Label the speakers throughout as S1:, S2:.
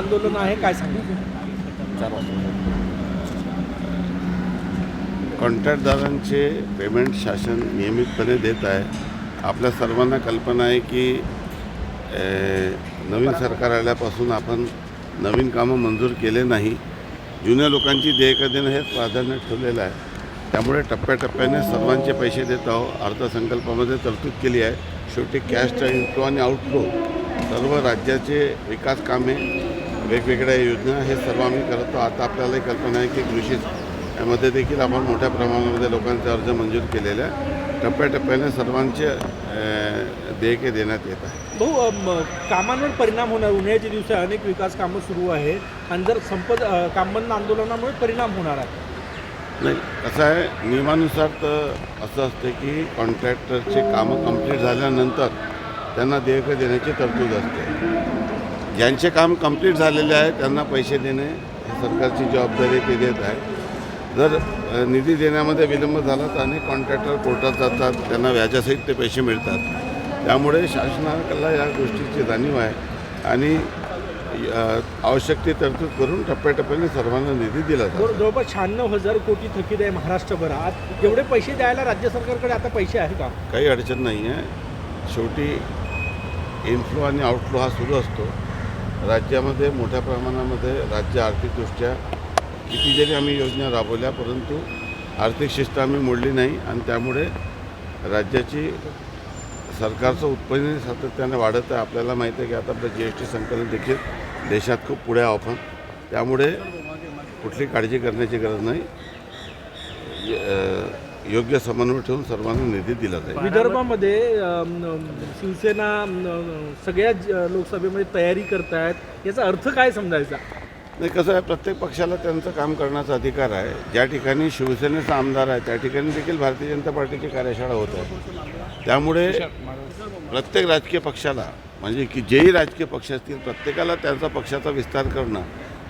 S1: आंदोलन आहे, काय सांगू?
S2: 4 वाजता कॉन्ट्रॅक्टदारांचे पेमेंट शासन नियमितपणे देत आहे. आपल्या सर्वांना कल्पना आहे की नवीन सरकार आल्यापासून आपण नवीन कामं मंजूर केले नाही. जुन्या लोकांची देयकं देणं हे प्राधान्य ठेवलेलं आहे. त्यामुळे टप्प्याटप्प्याने सर्वांचे पैसे देत आहोत. अर्थसंकल्पामध्ये तरतूद केली आहे. शेवटी कॅशचा इनफ्लो आणि आउटफ्लो सर्व राज्याचे विकास कामे, वेगवेगळ्या योजना हे सर्व आम्ही करतो. आता आपल्यालाही कल्पना आहे की कृषी यामध्ये देखील आपण मोठ्या प्रमाणामध्ये लोकांचे अर्ज मंजूर केलेले आहे. टप्प्याटप्प्याने सर्वांचे देयके देण्यात येत आहे.
S1: भाऊ, कामांवर परिणाम होणार. उन्हाळ्याच्या दिवशी अनेक विकास कामं सुरू आहेत आणि जर काम बंद आंदोलनामुळे परिणाम होणार आहे.
S2: नाही, कसं आहे, नियमानुसार तर असं असते की कॉन्ट्रॅक्टरचे कामं कंप्लीट झाल्यानंतर त्यांना देयकं देण्याची तरतूद असते. ज्यांचे काम कंप्लीट झालेले आहे त्यांना पैसे देणे ही सरकारची जबाबदारी ते देत आहे. जर निधी देण्यामध्ये विलंब झाला तर अनेक कॉन्ट्रॅक्टर कोर्टात जातात, त्यांना व्याजासहित ते पैसे मिळतात. त्यामुळे शासनाला या गोष्टीची जाणीव आहे आणि आवश्यक ती तरतूद करून टप्प्याटप्प्याने सर्वांना निधी दिला जातो.
S1: जवळपास 96,000 कोटी थकीत आहे महाराष्ट्रभरात. एवढे पैसे द्यायला राज्य सरकारकडे आता पैसे आहे का?
S2: काही अडचण नाही आहे. शेवटी इनफ्लो आणि आउटफ्लो हा सुरू असतो. राज्यामध्ये मोठ्या प्रमाणामध्ये राज्य आर्थिकदृष्ट्या किती जरी आम्ही योजना राबवल्या परंतु आर्थिक शिस्त आम्ही मोडली नाही आणि त्यामुळे राज्याची सरकारचं उत्पन्न सातत्याने वाढत आहे. आपल्याला माहिती आहे की आता आपलं GST संकलन देखील देशात खूप पुढे आहे आपण. त्यामुळे कुठली काळजी करण्याची गरज नाही. योग्य समन्वय ठेवून सर्वांना निधी दिला जाईल.
S1: विदर्भामध्ये शिवसेना सगळ्या लोकसभेमध्ये तयारी करतायत, याचा अर्थ काय समजायचा?
S2: नाही, कसं आहे, प्रत्येक पक्षाला त्यांचं काम करण्याचा अधिकार आहे. ज्या ठिकाणी शिवसेनेचा आमदार आहे त्या ठिकाणी देखील भारतीय जनता पार्टीची कार्यशाळा होत आहे. त्यामुळे प्रत्येक राजकीय पक्षाला, म्हणजे की जेही राजकीय पक्ष असतील, प्रत्येकाला त्यांचा पक्षाचा विस्तार करणं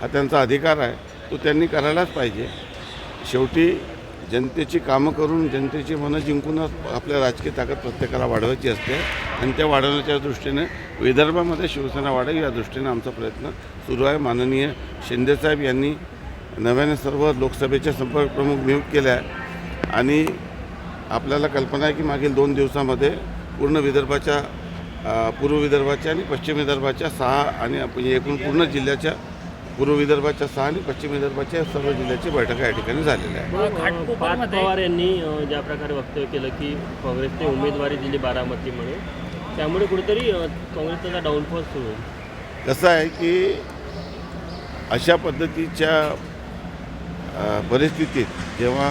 S2: हा त्यांचा अधिकार आहे. तो त्यांनी करायलाच पाहिजे. शेवटी जनतेची कामं करून जनतेची मनं जिंकूनच आपल्या राजकीय ताकद प्रत्येकाला वाढवायची असते आणि त्या वाढवण्याच्या दृष्टीने विदर्भामध्ये शिवसेना वाढेल या दृष्टीने आमचा प्रयत्न सुरू आहे. माननीय शिंदेसाहेब यांनी नव्याने सर्व लोकसभेचे संपर्क प्रमुख नियुक्त केले आहे आणि आपल्याला कल्पना आहे की मागील 2 दिवसामध्ये पूर्ण विदर्भाच्या, पूर्व विदर्भाच्या आणि पश्चिम विदर्भाच्या 6 आणि एकूण पूर्ण जिल्ह्याच्या, पूर्व विदर्भाच्या 6 आणि पश्चिम विदर्भाच्या सर्व जिल्ह्याची बैठका या ठिकाणी झालेल्या आहे.
S3: पार्थ पवार यांनी ज्या प्रकारे वक्तव्य केलं की काँग्रेसने उमेदवारी दिली बारामतीमध्ये, त्यामुळे कुठेतरी काँग्रेसचा डाऊनफॉल सुरू होईल.
S2: कसं आहे की अशा पद्धतीच्या परिस्थितीत जेव्हा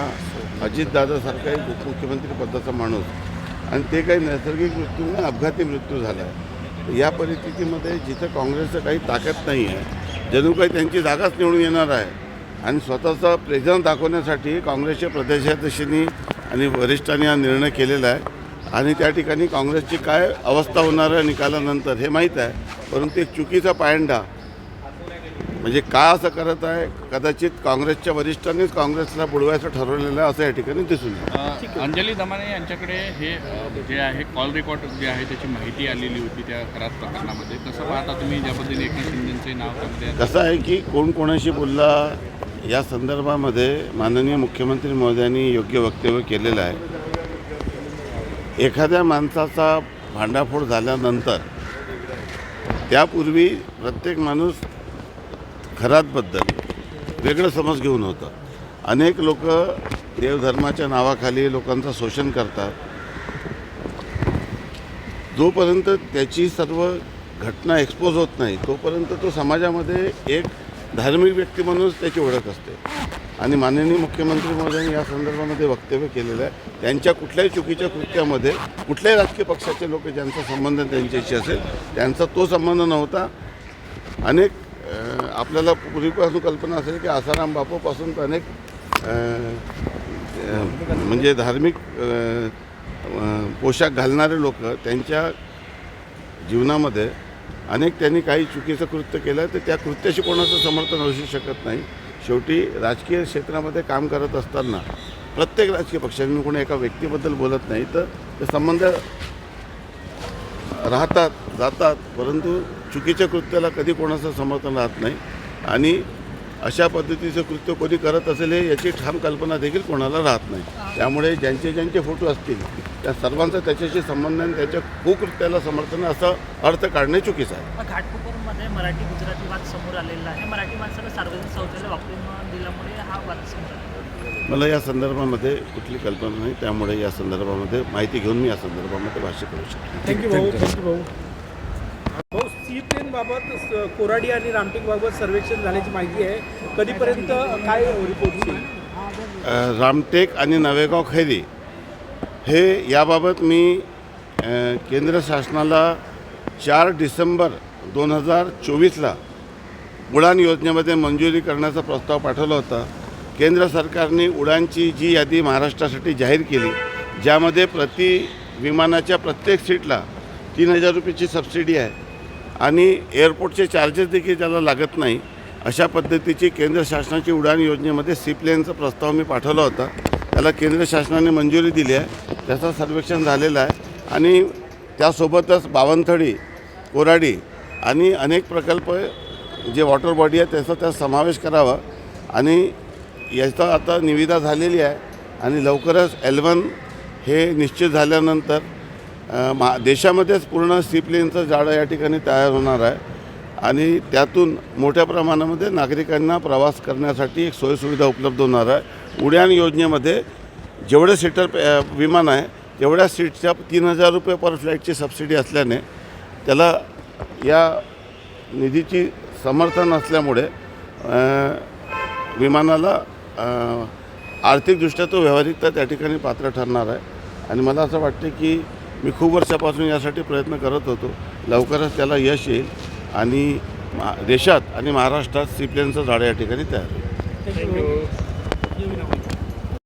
S2: अजितदादासारखा एक उपमुख्यमंत्री पदाचा माणूस आणि ते काही नैसर्गिक मृत्यूने अपघाती मृत्यू झाला आहे, या परिस्थितीमध्ये जिथं काँग्रेसचं काही ताकद नाही आहे, जणू काही त्यांची जागाच निवडून येणार आहे आणि स्वतःचा प्रेझेन्स दाखवण्यासाठी काँग्रेसच्या प्रदेशाध्यक्षांनी आणि वरिष्ठांनी हा निर्णय केलेला आहे आणि त्या ठिकाणी काँग्रेसची काय अवस्था होणार आहे निकालानंतर हे माहीत आहे. परंतु एक चुकीचा पायंडा, म्हणजे का असं करत आहे, कदाचित काँग्रेसच्या वरिष्ठांनीच काँग्रेसला बुडवायचं ठरवलेलं आहे असं या ठिकाणी दिसून येतं.
S4: अंजली दमाने यांच्याकडे हे जे आहे कॉल रेकॉर्ड जे आहे त्याची माहिती आलेली होती त्या करार प्रकरणामध्ये. कसं पाहता तुम्ही ज्या पद्धतीने एकनाथ शिंदेंचे नाव त्यामध्ये?
S2: कसं आहे की कोण कोणाशी बोलला या संदर्भामध्ये माननीय मुख्यमंत्री महोदयांनी योग्य वक्तव्य केलेलं आहे. एखाद्या माणसाचा भांडाफोड झाल्यानंतर त्यापूर्वी प्रत्येक माणूस खरातबद्दल वेगळं समज घेऊन होतं. अनेक लोक देवधर्माच्या नावाखाली लोकांचं शोषण करतात. जोपर्यंत त्याची सर्व घटना एक्सपोज होत नाही तोपर्यंत तो समाजामध्ये एक धार्मिक व्यक्ती म्हणून त्याची ओळख असते आणि माननीय मुख्यमंत्री महोदयांनी या संदर्भामध्ये वक्तव्य केलेलं आहे. त्यांच्या कुठल्याही चुकीच्या कृत्यामध्ये कुठल्याही राजकीय पक्षाचे लोक ज्यांचा संबंध त्यांच्याशी असेल त्यांचा तो संबंध नव्हता. अनेक आपल्याला पूर्वीपासून कल्पना असेल की आसाराम बापूपासून तर अनेक म्हणजे धार्मिक पोशाख घालणारे लोक त्यांच्या जीवनामध्ये अनेक त्यांनी काही चुकीचं कृत्य केलं तर त्या कृत्याशी कोणाचं समर्थन असू शकत नाही. शेवटी राजकीय क्षेत्रामध्ये काम करत असताना प्रत्येक राजकीय पक्षांनी कोणी एका व्यक्तीबद्दल बोलत नाही तर ते संबंध राहतात जातात, परंतु चुकीच्या कृत्याला कधी कोणाचं समर्थन राहत नाही आणि अशा पद्धतीचं कृत्य कोणी करत असेल हे याची ठाम कल्पना देखील कोणाला राहत नाही. त्यामुळे ज्यांचे ज्यांचे फोटो असतील त्या सर्वांचा त्याच्याशी संबंध आहे, त्याच्या कुकृत्याला समर्थन असं अर्थ काढणे चुकीचं आहे.
S5: घाटकोपरमध्ये मराठी गुजराती वाद समोर आलेला आहे. मराठी माणसाला सार्वजनिक शौचालय वापरून दिल्यामुळे हा वाद समोर आला.
S2: मला या संदर्भामध्ये कुठली कल्पना नाही, त्यामुळे या संदर्भामध्ये माहिती घेऊन मी या संदर्भामध्ये भाष्य करू शकतो.
S1: थँक्यू भाऊ. थँक्यू भाऊ. भाऊ, सी प्लेन बाबत कोराडी आणि रामटेक बाबत सर्वेक्षण झाल्याची माहिती आहे. कधीपर्यंत काय रिपोर्ट येईल?
S2: रामटेक आणि नवेगाव खैरी हे याबाबत मी केंद्र शासनाला 4 डिसेंबर 2024ला उडान योजनेमध्ये मंजुरी करण्याचा प्रस्ताव पाठवला होता. केंद्र सरकारने उडानची जी यादी महाराष्ट्रासाठी जाहीर केली, ज्यामध्ये प्रति विमानाच्या प्रत्येक सीटला 3,000 रुपयाची सबसिडी आहे आणि एअरपोर्टचे चार्जेस देखील त्याला लागत नाही, अशा पद्धतीची केंद्र शासनाची उडान योजनेमध्ये सी प्लेनचा प्रस्ताव मी पाठवला होता. त्याला केंद्र शासनाने मंजुरी दिली आहे, त्याचं सर्वेक्षण झालेलं आहे आणि त्यासोबतच बावनथडी, कोराडी आणि अनेक प्रकल्प जे वॉटर बॉडी आहे त्याचा त्यात समावेश करावा आणि याचा आता निविदा झालेली आहे आणि लवकरच L1 हे निश्चित झाल्यानंतर देशामध्येच पूर्ण सी प्लेनचं जाळं या ठिकाणी तयार होणार आहे आणि त्यातून मोठ्या प्रमाणामध्ये नागरिकांना प्रवास करण्यासाठी एक सोयीसुविधा उपलब्ध होणार आहे. उड्डाण योजनेमध्ये जेवढे सीटर विमान आहे तेवढ्या सीटच्या 3,000 रुपये पर फ्लाईटची सबसिडी असल्याने त्याला या निधीची समर्थन असल्यामुळे विमानाला आर्थिकदृष्ट्या तो व्यावहारिकता त्या ठिकाणी पात्र ठरणार आहे आणि मला असं वाटतं की मी खूप वर्षापासून यासाठी प्रयत्न करत होतो. लवकरच त्याला यश येईल आणि देशात आणि महाराष्ट्रात सी प्लेनचं जाळं या ठिकाणी तयार होईल.
S1: थँक्यू.